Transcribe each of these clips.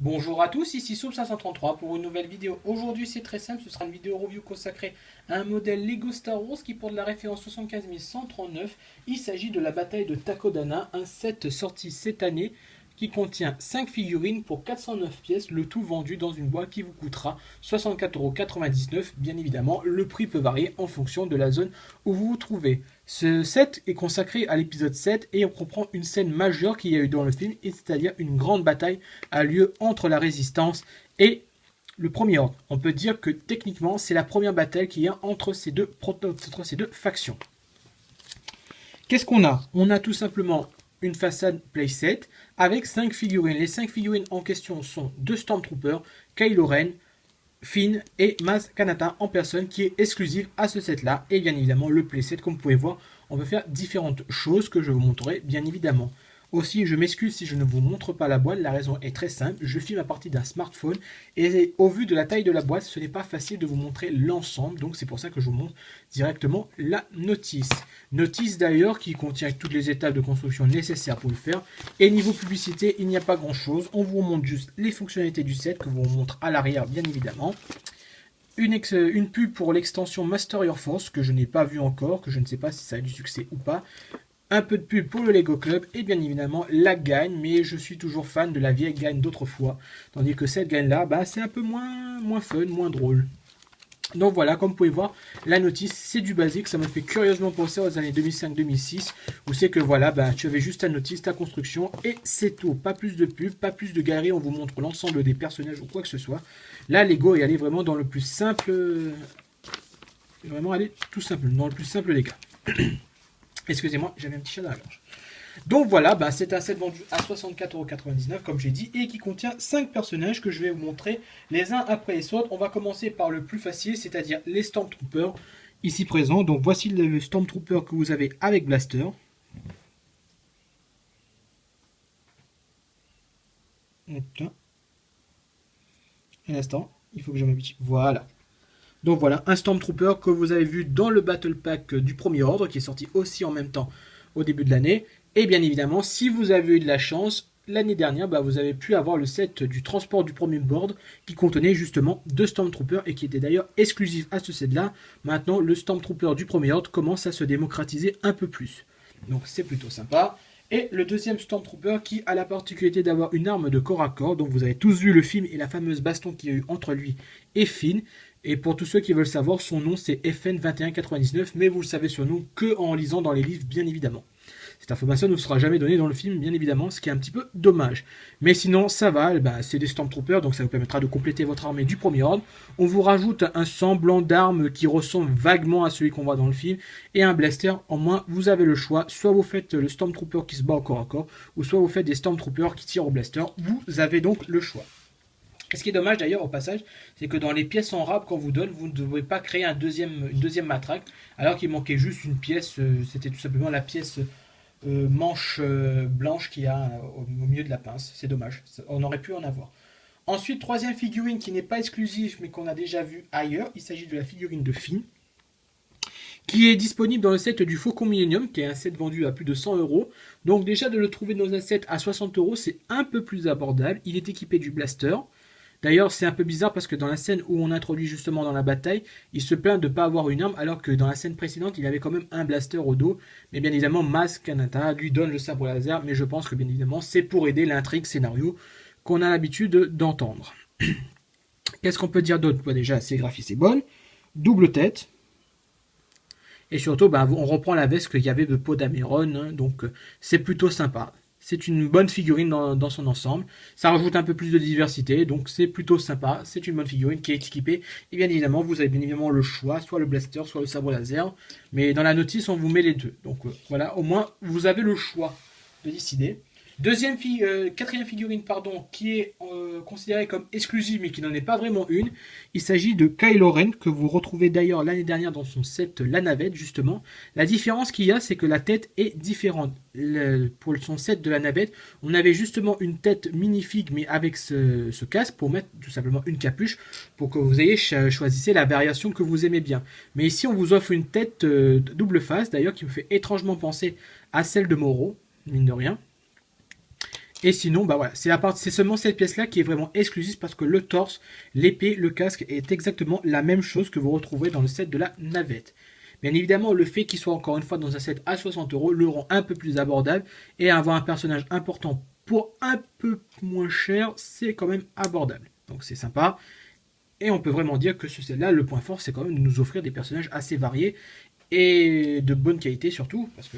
Bonjour à tous, ici Soul533 pour une nouvelle vidéo. Aujourd'hui c'est très simple, ce sera une vidéo review consacrée à un modèle Lego Star Wars qui porte la référence 75139. Il s'agit de la bataille de Takodana, un set sorti cette année qui contient 5 figurines pour 409 pièces, le tout vendu dans une boîte qui vous coûtera 64,99 €. Bien évidemment, le prix peut varier en fonction de la zone où vous vous trouvez. Ce set est consacré à l'épisode 7 et on comprend une scène majeure qu'il y a eu dans le film, c'est-à-dire une grande bataille a lieu entre la résistance et le premier ordre. On peut dire que techniquement c'est la première bataille qu'il y a entre ces deux factions. Qu'est-ce qu'on a? On a tout simplement une façade playset avec 5 figurines. Les 5 figurines en question sont 2 Stormtroopers, Kylo Ren, Finn et Maz Kanata en personne qui est exclusive à ce set là. Et bien évidemment le playset, comme vous pouvez voir, on peut faire différentes choses que je vous montrerai bien évidemment. Aussi, je m'excuse si je ne vous montre pas la boîte, la raison est très simple, je filme à partir d'un smartphone et au vu de la taille de la boîte, ce n'est pas facile de vous montrer l'ensemble, donc c'est pour ça que je vous montre directement la notice. Notice d'ailleurs qui contient toutes les étapes de construction nécessaires pour le faire. Et niveau publicité, il n'y a pas grand chose, on vous montre juste les fonctionnalités du set que vous montre à l'arrière bien évidemment. Une pub pour l'extension Master Your Force que je n'ai pas vu encore, que je ne sais pas si ça a du succès ou pas. Un peu de pub pour le Lego Club et bien évidemment la gagne, mais je suis toujours fan de la vieille gagne d'autrefois, tandis que cette gagne là, c'est un peu moins fun, moins drôle. Donc voilà, comme vous pouvez voir, la notice c'est du basique, ça me fait curieusement penser aux années 2005-2006, où c'est que voilà, tu avais juste ta notice, ta construction et c'est tout, pas plus de pub, pas plus de galeries, on vous montre l'ensemble des personnages ou quoi que ce soit. Là Lego est allé vraiment dans le plus simple, vraiment aller tout simple, dans le plus simple des cas. Excusez-moi, j'avais un petit chat dans la gorge. Donc voilà, c'est un set vendu à 64,99 € comme j'ai dit, et qui contient 5 personnages que je vais vous montrer les uns après les autres. On va commencer par le plus facile, c'est-à-dire les Stormtroopers ici présents. Donc voici le Stormtrooper que vous avez avec Blaster. Un instant, il faut que je m'habitue. Voilà. Donc voilà, un Stormtrooper que vous avez vu dans le Battle Pack du Premier Ordre, qui est sorti aussi en même temps au début de l'année. Et bien évidemment, si vous avez eu de la chance, l'année dernière, vous avez pu avoir le set du transport du Premier Board, qui contenait justement 2 Stormtroopers, et qui était d'ailleurs exclusif à ce set-là. Maintenant, le Stormtrooper du Premier Ordre commence à se démocratiser un peu plus. Donc c'est plutôt sympa. Et le deuxième Stormtrooper qui a la particularité d'avoir une arme de corps à corps. Donc vous avez tous vu le film et la fameuse baston qu'il y a eu entre lui et Finn. Et pour tous ceux qui veulent savoir, son nom c'est FN2199, mais vous le savez sur nous que en lisant dans les livres, bien évidemment. Cette information ne sera jamais donnée dans le film, bien évidemment, ce qui est un petit peu dommage. Mais sinon, ça va, c'est des Stormtroopers, donc ça vous permettra de compléter votre armée du premier ordre. On vous rajoute un semblant d'arme qui ressemble vaguement à celui qu'on voit dans le film, et un blaster. En moins, vous avez le choix, soit vous faites le Stormtrooper qui se bat au corps à corps, ou soit vous faites des Stormtroopers qui tirent au blaster. Vous avez donc le choix. Et ce qui est dommage d'ailleurs au passage, c'est que dans les pièces en rab qu'on vous donne, vous ne devez pas créer une deuxième matraque, alors qu'il manquait juste une pièce, c'était tout simplement la pièce manche blanche qu'il y a au milieu de la pince. C'est dommage, on aurait pu en avoir. Ensuite, troisième figurine qui n'est pas exclusive mais qu'on a déjà vu ailleurs, il s'agit de la figurine de Finn, qui est disponible dans le set du Faucon Millennium, qui est un set vendu à plus de 100 €. Donc déjà de le trouver dans un set à 60 €, c'est un peu plus abordable. Il est équipé du blaster. D'ailleurs, c'est un peu bizarre parce que dans la scène où on introduit justement dans la bataille, il se plaint de ne pas avoir une arme, alors que dans la scène précédente, il avait quand même un blaster au dos. Mais bien évidemment, Maz Kanata lui donne le sabre laser, mais je pense que bien évidemment, c'est pour aider l'intrigue scénario qu'on a l'habitude d'entendre. Qu'est-ce qu'on peut dire d'autre? Déjà, c'est graphique, c'est bon. Double tête. Et surtout, on reprend la veste qu'il y avait de Poe Dameron, donc c'est plutôt sympa. C'est une bonne figurine dans son ensemble. Ça rajoute un peu plus de diversité, donc c'est plutôt sympa. C'est une bonne figurine qui est équipée. Et bien évidemment, vous avez bien évidemment le choix, soit le blaster, soit le sabre laser. Mais dans la notice, on vous met les deux. Donc voilà, au moins, vous avez le choix de décider. Quatrième figurine, qui est considérée comme exclusive, mais qui n'en est pas vraiment une. Il s'agit de Kylo Ren, que vous retrouvez d'ailleurs l'année dernière dans son set La Navette, justement. La différence qu'il y a, c'est que la tête est différente. Pour son set de La Navette, on avait justement une tête minifig, mais avec ce casque, pour mettre tout simplement une capuche, pour que vous ayez choisissez la variation que vous aimez bien. Mais ici, on vous offre une tête double face, d'ailleurs, qui me fait étrangement penser à celle de Moro, mine de rien. Et sinon, bah voilà, c'est seulement cette pièce-là qui est vraiment exclusive parce que le torse, l'épée, le casque est exactement la même chose que vous retrouvez dans le set de la navette. Bien évidemment, le fait qu'il soit encore une fois dans un set à 60 € le rend un peu plus abordable et avoir un personnage important pour un peu moins cher, c'est quand même abordable. Donc c'est sympa. Et on peut vraiment dire que ce set-là, le point fort, c'est quand même de nous offrir des personnages assez variés et de bonne qualité surtout, parce que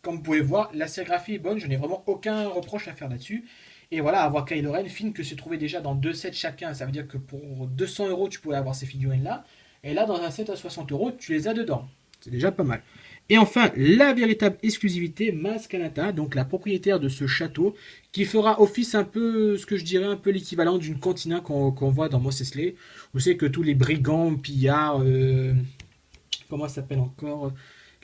comme vous pouvez voir, la sérigraphie est bonne, je n'ai vraiment aucun reproche à faire là-dessus. Et voilà, avoir Kylo Ren, film que se trouvait déjà dans 2 sets chacun, ça veut dire que pour 200 € tu pouvais avoir ces figurines-là, et là dans un set à 60 € tu les as dedans. C'est déjà pas mal. Et enfin, la véritable exclusivité, Maz Kanata, donc la propriétaire de ce château, qui fera office un peu, ce que je dirais, un peu l'équivalent d'une cantina qu'on voit dans Mos Eisley. Vous savez que tous les brigands, pillards, comment ça s'appelle encore,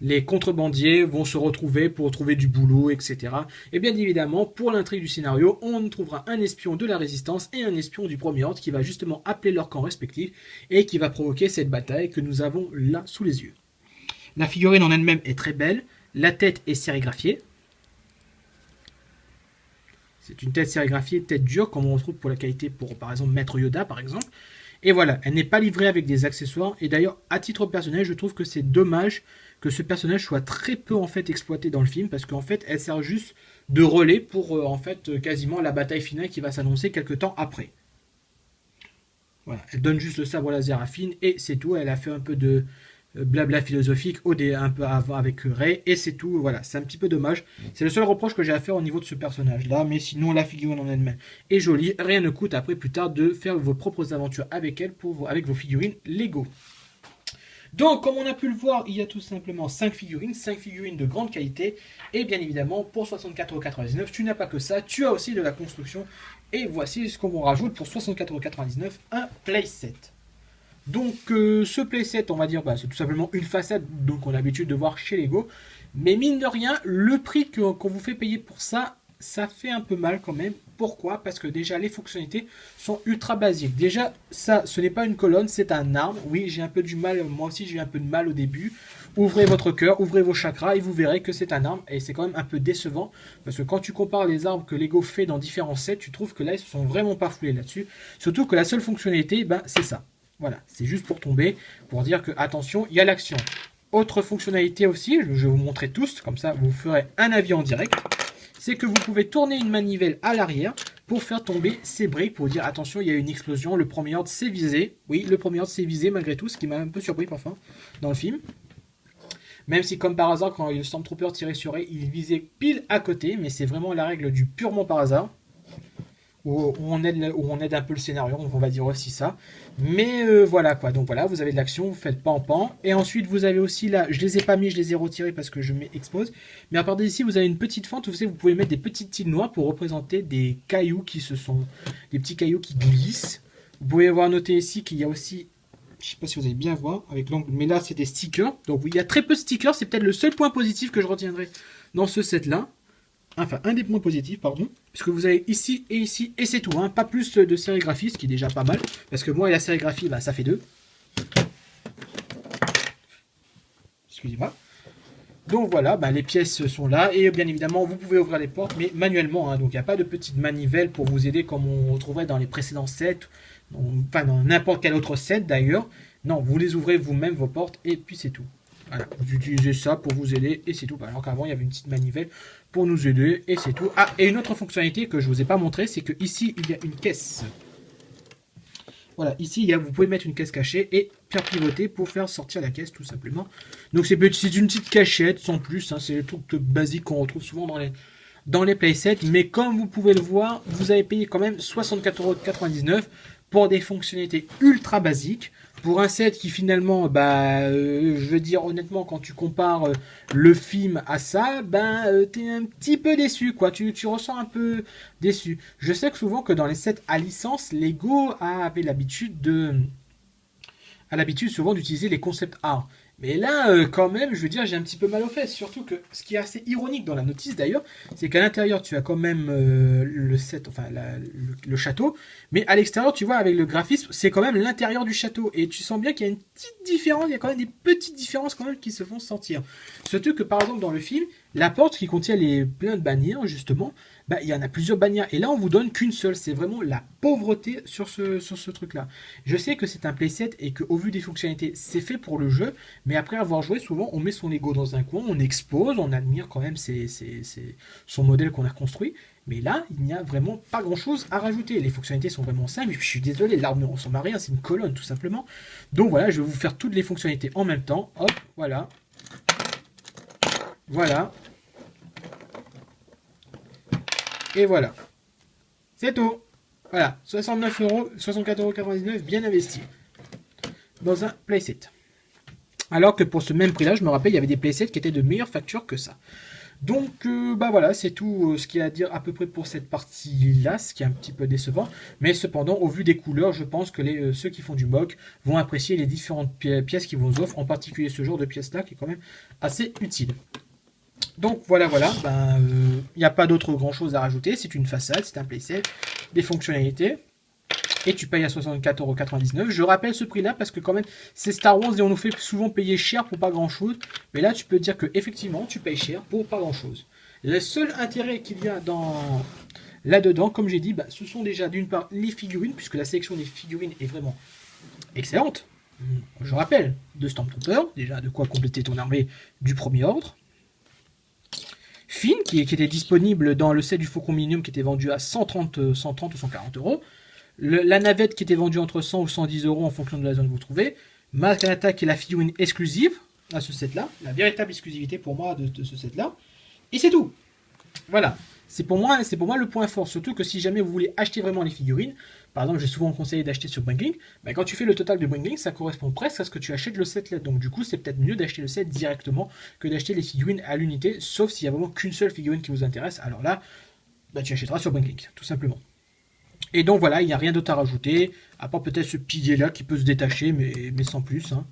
les contrebandiers vont se retrouver pour trouver du boulot, etc. Et bien évidemment, pour l'intrigue du scénario, on trouvera un espion de la résistance et un espion du premier ordre qui va justement appeler leurs camps respectifs et qui va provoquer cette bataille que nous avons là sous les yeux. La figurine en elle-même est très belle, la tête est sérigraphiée. C'est une tête sérigraphiée, tête dure, comme on retrouve pour la qualité pour par exemple Maître Yoda par exemple. Et voilà, elle n'est pas livrée avec des accessoires. Et d'ailleurs, à titre personnel, je trouve que c'est dommage que ce personnage soit très peu en fait exploité dans le film, parce qu'en fait, elle sert juste de relais pour en fait quasiment la bataille finale qui va s'annoncer quelques temps après. Voilà, elle donne juste le sabre laser à Finn et c'est tout. Elle a fait un peu de blabla philosophique un peu avant avec Rey et c'est tout. Voilà, c'est un petit peu dommage. C'est le seul reproche que j'ai à faire au niveau de ce personnage là, mais sinon la figurine en elle-même est jolie. Rien ne coûte après plus tard de faire vos propres aventures avec elle avec vos figurines Lego. Donc, comme on a pu le voir, il y a tout simplement 5 figurines de grande qualité. Et bien évidemment, pour 64,99 €, tu n'as pas que ça, tu as aussi de la construction. Et voici ce qu'on vous rajoute pour 64,99 €, un playset. Donc, ce playset, on va dire, c'est tout simplement une façade, donc on a l'habitude de voir chez Lego. Mais mine de rien, le prix qu'on vous fait payer pour ça, ça fait un peu mal quand même. Pourquoi? Parce que déjà les fonctionnalités sont ultra basiques. Déjà, ça, ce n'est pas une colonne, c'est un arbre. Oui, j'ai un peu du mal, moi aussi j'ai eu un peu de mal au début. Ouvrez votre cœur, ouvrez vos chakras et vous verrez que c'est un arbre. Et c'est quand même un peu décevant. Parce que quand tu compares les arbres que Lego fait dans différents sets, tu trouves que là, ils se sont vraiment pas foulés là-dessus. Surtout que la seule fonctionnalité, c'est ça. Voilà, c'est juste pour tomber, pour dire que attention, il y a l'action. Autre fonctionnalité aussi, je vais vous montrer tous, comme ça vous ferez un avis en direct. C'est que vous pouvez tourner une manivelle à l'arrière pour faire tomber ces briques, pour dire attention, il y a une explosion, le premier ordre s'est visé. Oui, le premier ordre s'est visé malgré tout, ce qui m'a un peu surpris parfois dans le film. Même si comme par hasard, quand le Stormtrooper tirait sur Rey, il visait pile à côté, mais c'est vraiment la règle du purement par hasard. Où on aide un peu le scénario, on va dire aussi ça. Mais voilà quoi, donc voilà, vous avez de l'action, vous faites pan. Et ensuite vous avez aussi là, je les ai pas mis, je les ai retirés parce que je m'expose. Mais à part d'ici, vous avez une petite fente, vous savez, vous pouvez mettre des petites tiles noires pour représenter des cailloux des petits cailloux qui glissent. Vous pouvez voir noté ici qu'il y a aussi, je sais pas si vous allez bien voir avec l'angle, mais là c'est des stickers. Donc il y a très peu de stickers, c'est peut-être le seul point positif que je retiendrai dans ce set là. Enfin, un des points positifs, pardon, puisque vous avez ici, et c'est tout, hein, pas plus de sérigraphie, ce qui est déjà pas mal, parce que moi et la sérigraphie, ça fait 2. Excusez-moi. Donc voilà, les pièces sont là, et bien évidemment, vous pouvez ouvrir les portes, mais manuellement, hein, donc il n'y a pas de petite manivelle pour vous aider comme on retrouverait dans les précédents sets, enfin dans n'importe quel autre set d'ailleurs. Non, vous les ouvrez vous-même, vos portes, et puis c'est tout. Voilà, vous utilisez ça pour vous aider et c'est tout. Alors qu'avant il y avait une petite manivelle pour nous aider et c'est tout. Ah, et une autre fonctionnalité que je vous ai pas montré, c'est que ici il y a une caisse. Voilà, ici vous pouvez mettre une caisse cachée et faire pivoter pour faire sortir la caisse tout simplement. Donc c'est une petite cachette sans plus, hein, c'est le truc basique qu'on retrouve souvent dans les playsets. Mais comme vous pouvez le voir, vous avez payé quand même 64,99 € pour des fonctionnalités ultra basiques. Pour un set qui finalement, je veux dire honnêtement, quand tu compares le film à ça, t'es un petit peu déçu, quoi. Tu ressens un peu déçu. Je sais que souvent que dans les sets à licence, Lego avait l'habitude souvent d'utiliser les concept art. Mais là, quand même, je veux dire, j'ai un petit peu mal aux fesses. Surtout que ce qui est assez ironique dans la notice d'ailleurs, c'est qu'à l'intérieur, tu as quand même le set, enfin le château. Mais à l'extérieur, tu vois, avec le graphisme, c'est quand même l'intérieur du château. Et tu sens bien qu'il y a une petite différence, il y a quand même des petites différences quand même qui se font sentir. Surtout que par exemple dans le film, la porte qui contient plein de bannières, justement, bah, il y en a plusieurs bannières. Et là, on vous donne qu'une seule. C'est vraiment la pauvreté sur ce truc-là. Je sais que c'est un playset et qu'au vu des fonctionnalités, c'est fait pour le jeu. Mais après avoir joué, souvent, on met son Lego dans un coin, on expose, on admire quand même son modèle qu'on a construit. Mais là, il n'y a vraiment pas grand-chose à rajouter. Les fonctionnalités sont vraiment simples. Je suis désolé, l'arbre ne ressemble à rien, c'est une colonne tout simplement. Donc voilà, je vais vous faire toutes les fonctionnalités en même temps. Hop, voilà. Voilà. Et voilà. C'est tout. Voilà, 69 euros, 64,99 € bien investi dans un playset. Alors que pour ce même prix-là, je me rappelle, il y avait des playsets qui étaient de meilleure facture que ça. Donc, bah voilà, c'est tout ce qu'il y a à dire à peu près pour cette partie-là, ce qui est un petit peu décevant. Mais cependant, au vu des couleurs, je pense que ceux qui font du mock vont apprécier les différentes pièces qu'ils vous offrent, en particulier ce genre de pièces-là qui est quand même assez utile. Donc voilà, il n'y a pas d'autre grand chose à rajouter, c'est une façade, c'est un playset, des fonctionnalités, et tu payes à 64,99 €. Je rappelle ce prix-là parce que quand même, c'est Star Wars et on nous fait souvent payer cher pour pas grand-chose, mais là tu peux dire que effectivement tu payes cher pour pas grand-chose. Le seul intérêt qu'il y a là-dedans, comme j'ai dit, ce sont déjà d'une part les figurines, puisque la sélection des figurines est vraiment excellente. Je rappelle, 2 Stormtroopers, déjà de quoi compléter ton armée du premier ordre. Finn, qui était disponible dans le set du Faucon Millennium qui était vendu à 130 ou 140 €. La navette qui était vendue entre 100 ou 110 € en fonction de la zone que vous trouvez. Maz Kanata qui est la figurine exclusive à ce set-là. La véritable exclusivité pour moi de ce set-là. Et c'est tout. Voilà. C'est pour moi le point fort. Surtout que si jamais vous voulez acheter vraiment les figurines, par exemple, j'ai souvent conseillé d'acheter sur Brinklink, quand tu fais le total de Brinklink, ça correspond presque à ce que tu achètes le set là. Donc du coup, c'est peut-être mieux d'acheter le set directement que d'acheter les figurines à l'unité, sauf s'il y a vraiment qu'une seule figurine qui vous intéresse. Alors là, tu achèteras sur Brinklink, tout simplement. Et donc voilà, il n'y a rien d'autre à rajouter, à part peut-être ce pilier là qui peut se détacher, mais sans plus. Hein.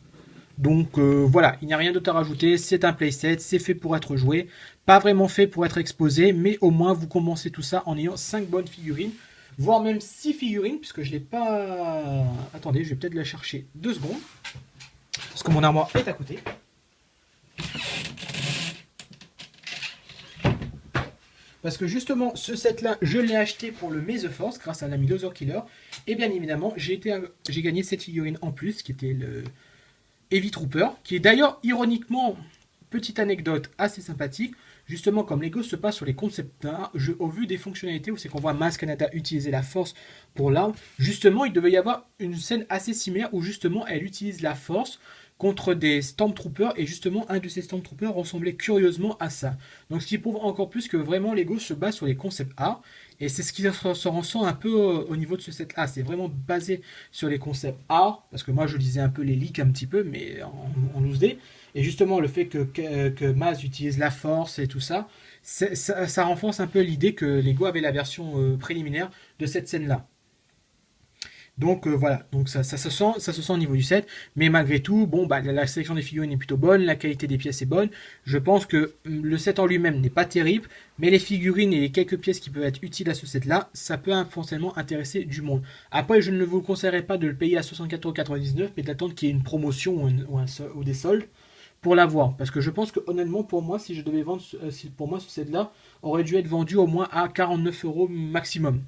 Donc voilà, il n'y a rien d'autre à rajouter, c'est un playset, c'est fait pour être joué, pas vraiment fait pour être exposé, mais au moins vous commencez tout ça en ayant 5 bonnes figurines, voire même 6 figurines, puisque je ne l'ai pas... Attendez, je vais peut-être la chercher 2 secondes, parce que mon armoire est à côté. Parce que justement, ce set-là, je l'ai acheté pour le May the Force, grâce à l'ami Loser Killer, et bien évidemment, j'ai gagné cette figurine en plus, qui était le Heavy Trooper, qui est d'ailleurs, ironiquement, petite anecdote assez sympathique, justement comme Lego se passe sur les concepts d'art, au vu des fonctionnalités où c'est qu'on voit Maz Kanata utiliser la force pour l'arme, justement il devait y avoir une scène assez similaire où justement elle utilise la force contre des Stormtroopers et justement un de ces Stormtroopers ressemblait curieusement à ça. Donc ce qui prouve encore plus que vraiment Lego se base sur les concepts art et c'est ce qui se ressent un peu au niveau de ce set là. C'est vraiment basé sur les concepts art parce que moi je lisais un peu les leaks un petit peu mais en loose day. Et justement, le fait que Maz utilise la force et tout ça, ça renforce un peu l'idée que Lego avait la version préliminaire de cette scène-là. Donc voilà, donc ça se sent au niveau du set, mais malgré tout, bon, la sélection des figurines est plutôt bonne, la qualité des pièces est bonne. Je pense que le set en lui-même n'est pas terrible, mais les figurines et les quelques pièces qui peuvent être utiles à ce set-là, ça peut potentiellement intéresser du monde. Après, je ne vous conseillerais pas de le payer à 64,99 €, mais d'attendre qu'il y ait une promotion ou des soldes pour l'avoir. Parce que je pense que honnêtement, pour moi, si je devais vendre, pour moi, ce set-là aurait dû être vendu au moins à 49 € maximum.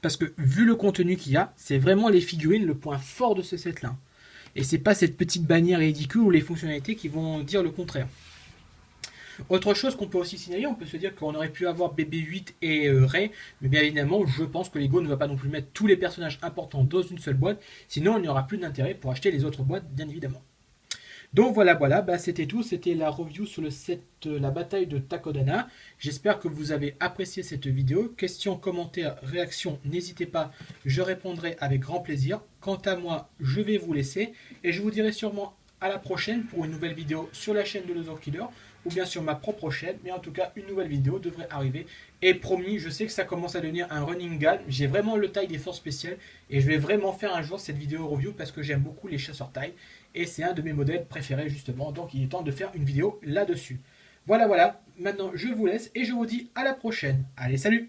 Parce que vu le contenu qu'il y a, c'est vraiment les figurines le point fort de ce set-là. Et c'est pas cette petite bannière ridicule ou les fonctionnalités qui vont dire le contraire. Autre chose qu'on peut aussi signaler, on peut se dire qu'on aurait pu avoir BB-8 et Rey, mais bien évidemment, je pense que Lego ne va pas non plus mettre tous les personnages importants dans une seule boîte, sinon il n'y aura plus d'intérêt pour acheter les autres boîtes, bien évidemment. Donc voilà, c'était tout, c'était la review sur le set La bataille de Takodana. J'espère que vous avez apprécié cette vidéo. Questions, commentaires, réactions, n'hésitez pas, je répondrai avec grand plaisir. Quant à moi, je vais vous laisser et je vous dirai sûrement à la prochaine pour une nouvelle vidéo sur la chaîne de Loser Killer ou bien sur ma propre chaîne, mais en tout cas une nouvelle vidéo devrait arriver. Et promis, je sais que ça commence à devenir un running gag, j'ai vraiment le taille des forces spéciales et je vais vraiment faire un jour cette vidéo review parce que j'aime beaucoup les chasseurs taille et c'est un de mes modèles préférés justement, donc il est temps de faire une vidéo là-dessus. Voilà, maintenant je vous laisse et je vous dis à la prochaine. Allez, salut!